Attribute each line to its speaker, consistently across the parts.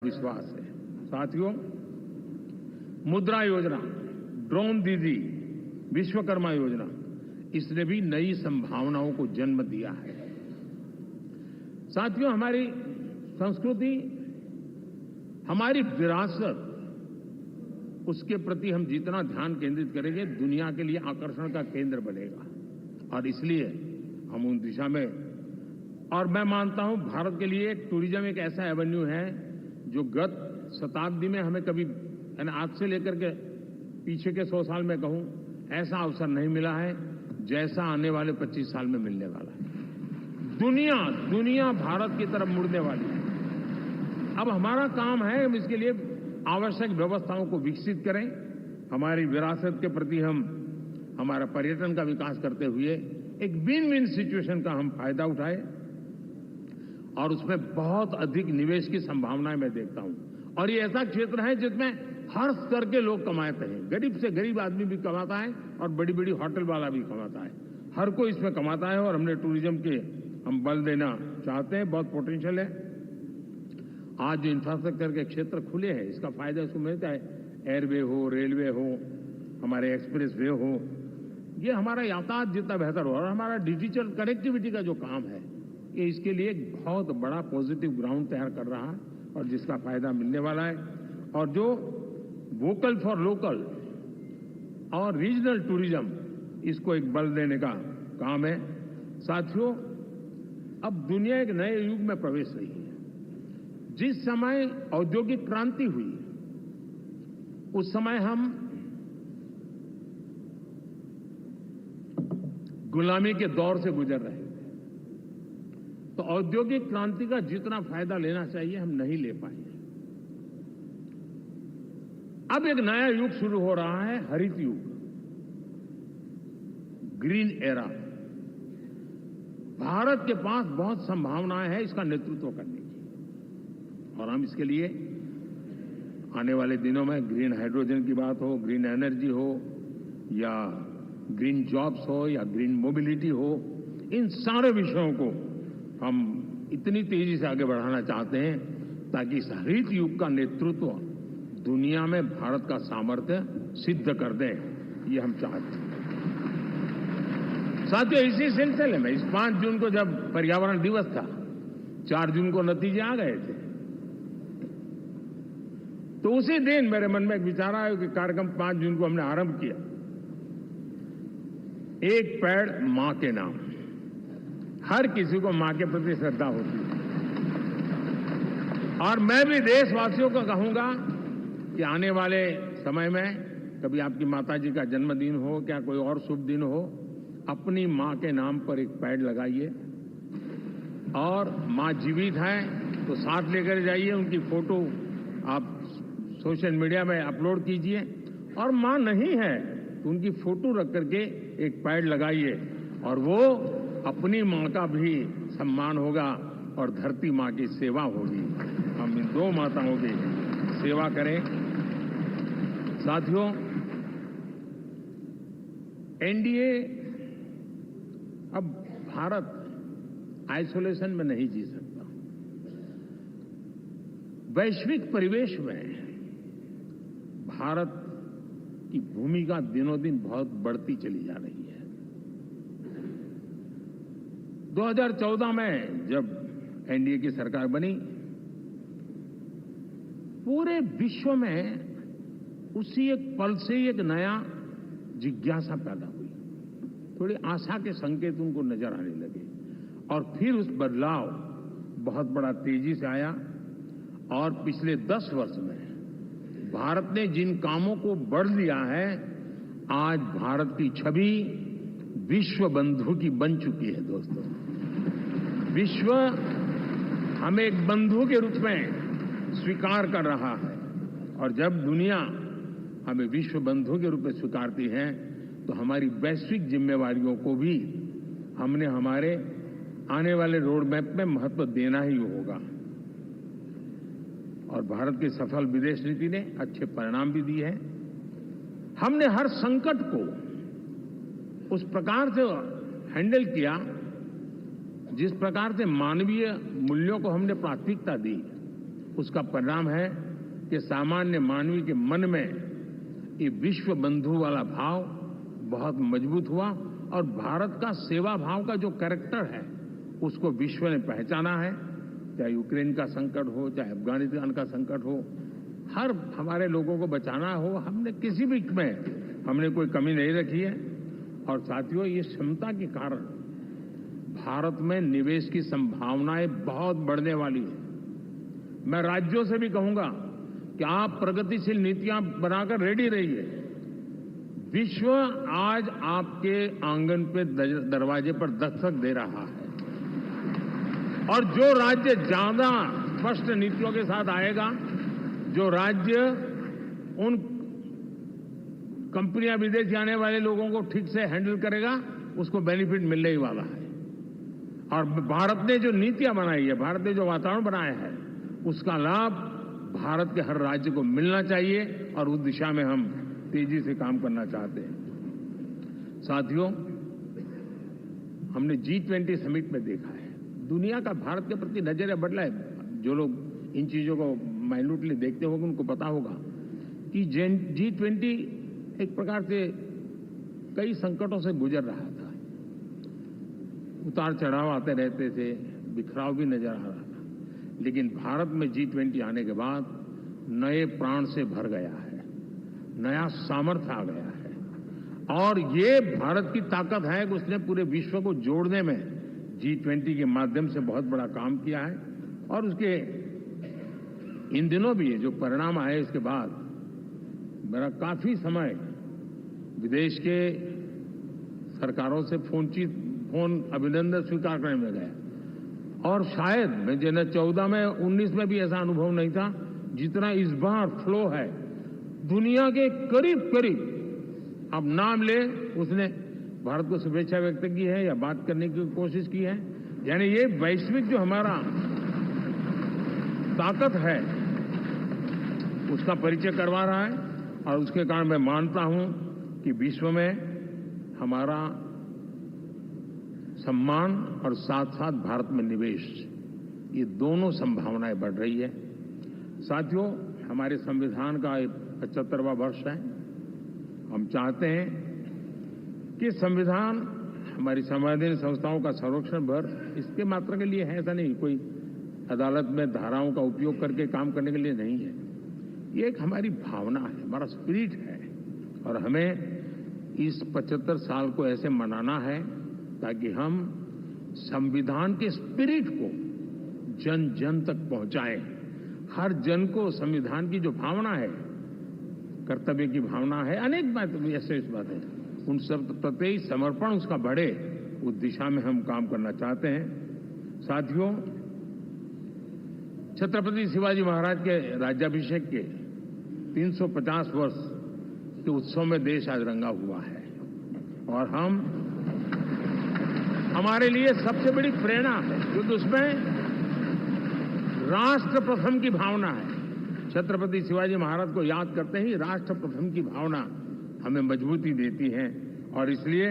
Speaker 1: विश्वास है। साथियों, मुद्रा योजना, ड्रोन दीदी, विश्वकर्मा योजना, इसने भी नई संभावनाओं को जन्म दिया है। साथियों, हमारी संस्कृति, हमारी विरासत, उसके प्रति हम जितना ध्यान केंद्रित करेंगे, दुनिया के लिए आकर्षण का केंद्र बनेगा। और इसलिए हम उन दिशा में, और मैं मानता हूं भारत के लिए टूरिज्म एक ऐसा एवेन्यू है जो गत शताब्दी में हमें कभी, आज से लेकर के पीछे के 100 साल में कहूं, ऐसा अवसर नहीं मिला है जैसा आने वाले 25 साल में मिलने वाला है। दुनिया भारत की तरफ मुड़ने वाली है। अब हमारा काम है हम इसके लिए आवश्यक व्यवस्थाओं को विकसित करें, हमारी विरासत के प्रति हम हमारा पर्यटन का विकास करते हुए एक विन विन सिचुएशन का हम फायदा उठाएं, और उसमें बहुत अधिक निवेश की संभावनाएं मैं देखता हूं। और ये ऐसा क्षेत्र है जिसमें हर स्तर के लोग कमाते हैं। गरीब से गरीब आदमी भी कमाता है और बड़ी बड़ी होटल वाला भी कमाता है। हर कोई इसमें कमाता है और हमने टूरिज्म के हम बल देना चाहते हैं। बहुत पोटेंशियल है। आज जो इंफ्रास्ट्रक्चर के क्षेत्र खुले हैं, इसका फायदा उसको मिलता है। एयरवे हो, रेलवे हो, हमारे एक्सप्रेस वे हो, ये हमारा यातायात जितना बेहतर हो, और हमारा डिजिटल कनेक्टिविटी का जो काम है, ये इसके लिए एक बहुत बड़ा पॉजिटिव ग्राउंड तैयार कर रहा है और जिसका फायदा मिलने वाला है। और जो वोकल फॉर लोकल और रीजनल टूरिज्म, इसको एक बल देने का काम है। साथियों, अब दुनिया एक नए युग में प्रवेश रही है। जिस समय औद्योगिक क्रांति हुई, उस समय हम गुलामी के दौर से गुजर रहे थे। तो औद्योगिक क्रांति का जितना फायदा लेना चाहिए हम नहीं ले पाए। अब एक नया युग शुरू हो रहा है, हरित युग, ग्रीन एरा। भारत के पास बहुत संभावनाएं हैं इसका नेतृत्व करने की, और हम इसके लिए आने वाले दिनों में ग्रीन हाइड्रोजन की बात हो, ग्रीन एनर्जी हो, या ग्रीन जॉब्स हो, या ग्रीन मोबिलिटी हो, इन सारे विषयों को हम इतनी तेजी से आगे बढ़ाना चाहते हैं ताकि इस हरित युग का नेतृत्व दुनिया में भारत का सामर्थ्य सिद्ध कर दें, ये हम चाहते हैं। साथियों, इसी सिलसिले में इस 5 जून को जब पर्यावरण दिवस था, 4 जून को नतीजे आ गए थे, तो उसी दिन मेरे मन में एक विचार आया कि कार्यक्रम 5 जून को हमने आरंभ किया, एक पेड़ मां के नाम। हर किसी को मां के प्रति श्रद्धा होती है, और मैं भी देशवासियों को कहूंगा कि आने वाले समय में कभी आपकी माताजी का जन्मदिन हो, क्या कोई और शुभ दिन हो, अपनी मां के नाम पर एक पेड़ लगाइए। और मां जीवित है तो साथ लेकर जाइए, उनकी फोटो आप सोशल मीडिया में अपलोड कीजिए, और मां नहीं है तो उनकी फोटो रख करके एक पेड़ लगाइए, और वो अपनी मां का भी सम्मान होगा और धरती मां की सेवा होगी। हम इन 2 माताओं की सेवा करें। साथियों, एनडीए, अब भारत आइसोलेशन में नहीं जी सकता। वैश्विक परिवेश में भारत की भूमिका दिनों दिन बहुत बढ़ती चली जा रही है। 2014 में जब एनडीए की सरकार बनी, पूरे विश्व में उसी एक पल से एक नया जिज्ञासा पैदा हुई, थोड़ी आशा के संकेत उनको नजर आने लगे, और फिर उस बदलाव बहुत बड़ा तेजी से आया। और पिछले 10 वर्ष में भारत ने जिन कामों को बढ़ लिया है, आज भारत की छवि विश्व बंधु की बन चुकी है। दोस्तों, विश्व हमें एक बंधु के रूप में स्वीकार कर रहा है, और जब दुनिया हमें विश्व बंधु के रूप में स्वीकारती है तो हमारी वैश्विक जिम्मेवारियों को भी हमने हमारे आने वाले रोड मैप में महत्व देना ही होगा। और भारत की सफल विदेश नीति ने अच्छे परिणाम भी दिए हैं। हमने हर संकट को उस प्रकार से हैंडल किया जिस प्रकार से मानवीय मूल्यों को हमने प्राथमिकता दी, उसका परिणाम है कि सामान्य मानवी के मन में ये विश्व बंधु वाला भाव बहुत मजबूत हुआ और भारत का सेवा भाव का जो कैरेक्टर है उसको विश्व ने पहचाना है। चाहे यूक्रेन का संकट हो, चाहे अफगानिस्तान का संकट हो, हर हमारे लोगों को बचाना हो, हमने किसी भी में हमने कोई कमी नहीं रखी है। और साथियों, ये क्षमता के कारण भारत में निवेश की संभावनाएं बहुत बढ़ने वाली है। मैं राज्यों से भी कहूंगा कि आप प्रगतिशील नीतियां बनाकर रेडी रहिए। विश्व आज आपके आंगन पे दरवाजे पर दस्तक दे रहा है और जो राज्य ज्यादा स्पष्ट नीतियों के साथ आएगा, जो राज्य उन कंपनियां विदेश आने वाले लोगों को ठीक से हैंडल करेगा, उसको बेनिफिट मिलने ही वाला है। और भारत ने जो नीतियां बनाई है, भारत ने जो वातावरण बनाया है, उसका लाभ भारत के हर राज्य को मिलना चाहिए और उस दिशा में हम तेजी से काम करना चाहते हैं। साथियों, हमने G20 समिट में देखा है, दुनिया का भारत के प्रति नजरिया बदला है। जो लोग इन चीजों को माइन्यूटली देखते होंगे उनको पता होगा कि G20 एक प्रकार से कई संकटों से गुजर रहा था। उतार चढ़ाव आते रहते थे, बिखराव भी नजर आ रहा था, लेकिन भारत में G20 आने के बाद नए प्राण से भर गया है, नया सामर्थ्य आ गया है। और ये भारत की ताकत है कि उसने पूरे विश्व को जोड़ने में G20 के माध्यम से बहुत बड़ा काम किया है। और उसके इन दिनों भी जो परिणाम आए इसके बाद मेरा काफी समय विदेश के सरकारों से फोन अभिनंदन स्वीकार करने में गया। और शायद मैं 2014 में 19 में भी ऐसा अनुभव नहीं था जितना इस बार फ्लो है। दुनिया के करीब करीब आप नाम ले, उसने भारत को शुभेच्छा व्यक्त की है या बात करने की कोशिश की है। यानी ये वैश्विक जो हमारा ताकत है उसका परिचय करवा रहा है। और उसके कारण मैं मानता हूं कि विश्व में हमारा सम्मान और साथ साथ भारत में निवेश, ये दोनों संभावनाएं बढ़ रही है। साथियों, हमारे संविधान का 75वां वर्ष है। हम चाहते हैं कि संविधान हमारी संवैधानिक संस्थाओं का संरक्षण भर इसके मात्र के लिए है, ऐसा नहीं, कोई अदालत में धाराओं का उपयोग करके काम करने के लिए नहीं है। ये एक हमारी भावना है, हमारा स्पिरिट है। और हमें इस 75 साल को ऐसे मनाना है ताकि हम संविधान के स्पिरिट को जन जन तक पहुंचाएं। हर जन को संविधान की जो भावना है, कर्तव्य की भावना है, अनेक बातें ऐसे बातें, उन सब प्रति समर्पण उसका बढ़े, उस दिशा में हम काम करना चाहते हैं। साथियों, छत्रपति शिवाजी महाराज के राज्याभिषेक के 350 वर्ष के उत्सव में देश आज रंगा हुआ है। और हमारे लिए सबसे बड़ी प्रेरणा है क्योंकि उसमें राष्ट्र प्रथम की भावना है। छत्रपति शिवाजी महाराज को याद करते ही राष्ट्र प्रथम की भावना हमें मजबूती देती है। और इसलिए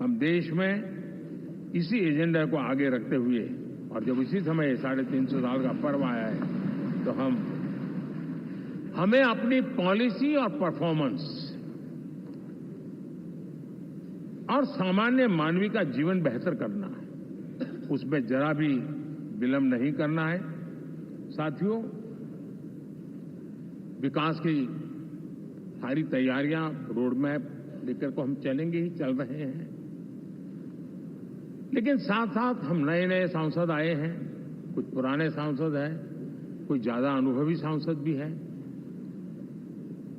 Speaker 1: हम देश में इसी एजेंडा को आगे रखते हुए, और जब इसी समय 350 साल का पर्व आया है, तो हमें अपनी पॉलिसी और परफॉर्मेंस और सामान्य मानवी का जीवन बेहतर करना है, उसमें जरा भी विलंब नहीं करना है। साथियों, विकास की सारी तैयारियां, रोड मैप लेकर को हम चलेंगे ही, चल रहे हैं। लेकिन साथ साथ हम नए नए सांसद आए हैं, कुछ पुराने सांसद हैं, कुछ ज्यादा अनुभवी सांसद भी हैं।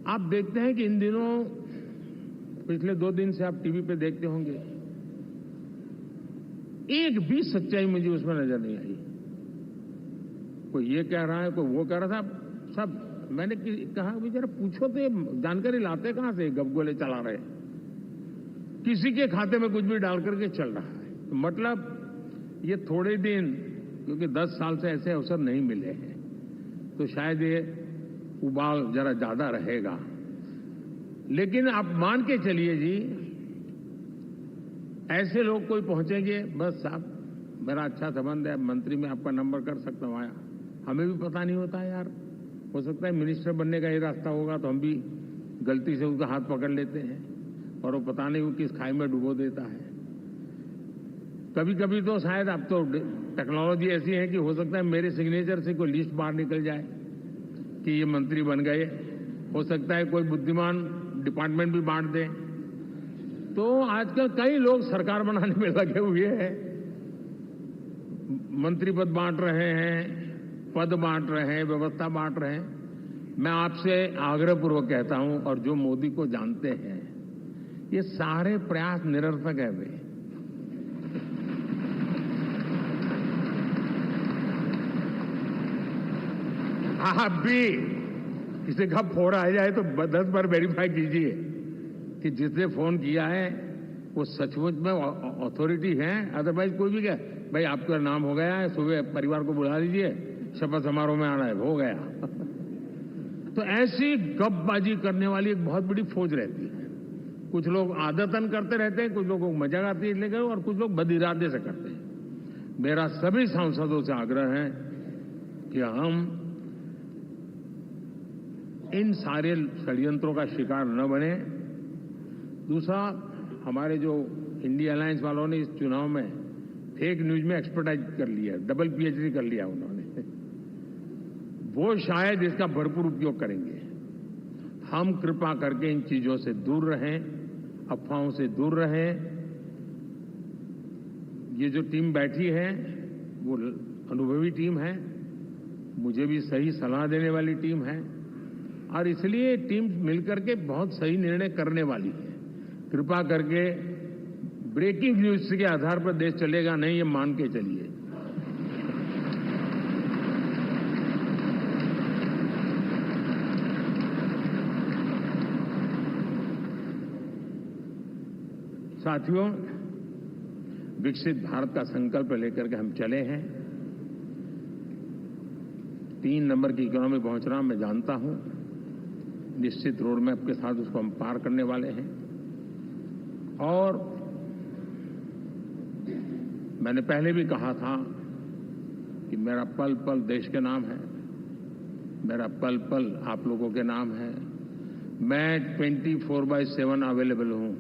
Speaker 1: आप देखते हैं कि इन दिनों पिछले 2 दिन से आप टीवी पे देखते होंगे, एक भी सच्चाई मुझे उसमें नजर नहीं आई। कोई ये कह रहा है, कोई वो कह रहा था, सब मैंने कहा भी जरा पूछो तो जानकारी लाते कहां से, गपगोले चला रहे, किसी के खाते में कुछ भी डाल करके चल रहा है। मतलब ये थोड़े दिन, क्योंकि 10 साल से ऐसे अवसर नहीं मिले हैं, तो शायद ये उबाल जरा ज्यादा रहेगा। लेकिन आप मान के चलिए जी, ऐसे लोग कोई पहुंचेंगे, बस साहब मेरा अच्छा संबंध है, मंत्री में आपका नंबर कर सकता हूं, आया हमें भी पता नहीं होता यार। हो सकता है मिनिस्टर बनने का ये रास्ता होगा तो हम भी गलती से उसका हाथ पकड़ लेते हैं और वो पता नहीं वो किस खाई में डुबो देता है। कभी कभी तो शायद अब तो टेक्नोलॉजी ऐसी है कि हो सकता है मेरे सिग्नेचर से कोई लिस्ट बाहर निकल जाए कि ये मंत्री बन गए। हो सकता है कोई बुद्धिमान डिपार्टमेंट भी बांट दे। तो आजकल कई लोग सरकार बनाने में लगे हुए हैं, मंत्री पद बांट रहे हैं, पद बांट रहे हैं, व्यवस्था बांट रहे हैं। मैं आपसे आग्रहपूर्वक कहता हूं, और जो मोदी को जानते हैं, ये सारे प्रयास निरर्थक है वे। आप भी किसी का फोन आ जाए तो 10 बार वेरीफाई कीजिए कि जिसने फोन किया है वो सचमुच में अथॉरिटी है। अदरवाइज कोई भी कहे भाई आपका नाम हो गया है, सुबह परिवार को बुला लीजिए, शपथ समारोह में आना है, हो गया। तो ऐसी गपबाजी करने वाली एक बहुत बड़ी फौज रहती है। कुछ लोग आदतन करते रहते हैं, कुछ लोगों को मजा आती है इसलिए, और कुछ लोग बद-इरादे से करते हैं। मेरा सभी सांसदों से आग्रह है कि हम इन सारे षड्यंत्रों का शिकार न बने। दूसरा, हमारे जो इंडिया अलायंस वालों ने इस चुनाव में फेक न्यूज में एक्सपर्टाइज कर लिया, डबल पीएचडी कर लिया उन्होंने, वो शायद इसका भरपूर उपयोग करेंगे। हम कृपा करके इन चीजों से दूर रहें, अफवाहों से दूर रहें। ये जो टीम बैठी है वो अनुभवी टीम है, मुझे भी सही सलाह देने वाली टीम है, और इसलिए टीम मिलकर के बहुत सही निर्णय करने वाली है। कृपा करके ब्रेकिंग न्यूज के आधार पर देश चलेगा नहीं, ये मान के चलिए। साथियों, विकसित भारत का संकल्प लेकर के हम चले हैं। 3 नंबर की इकोनॉमी पहुंचना मैं जानता हूं, निश्चित रोड मैप के साथ उसको हम पार करने वाले हैं। और मैंने पहले भी कहा था कि मेरा पल पल देश के नाम है, मेरा पल पल आप लोगों के नाम है। मैं 24/7 अवेलेबल हूं।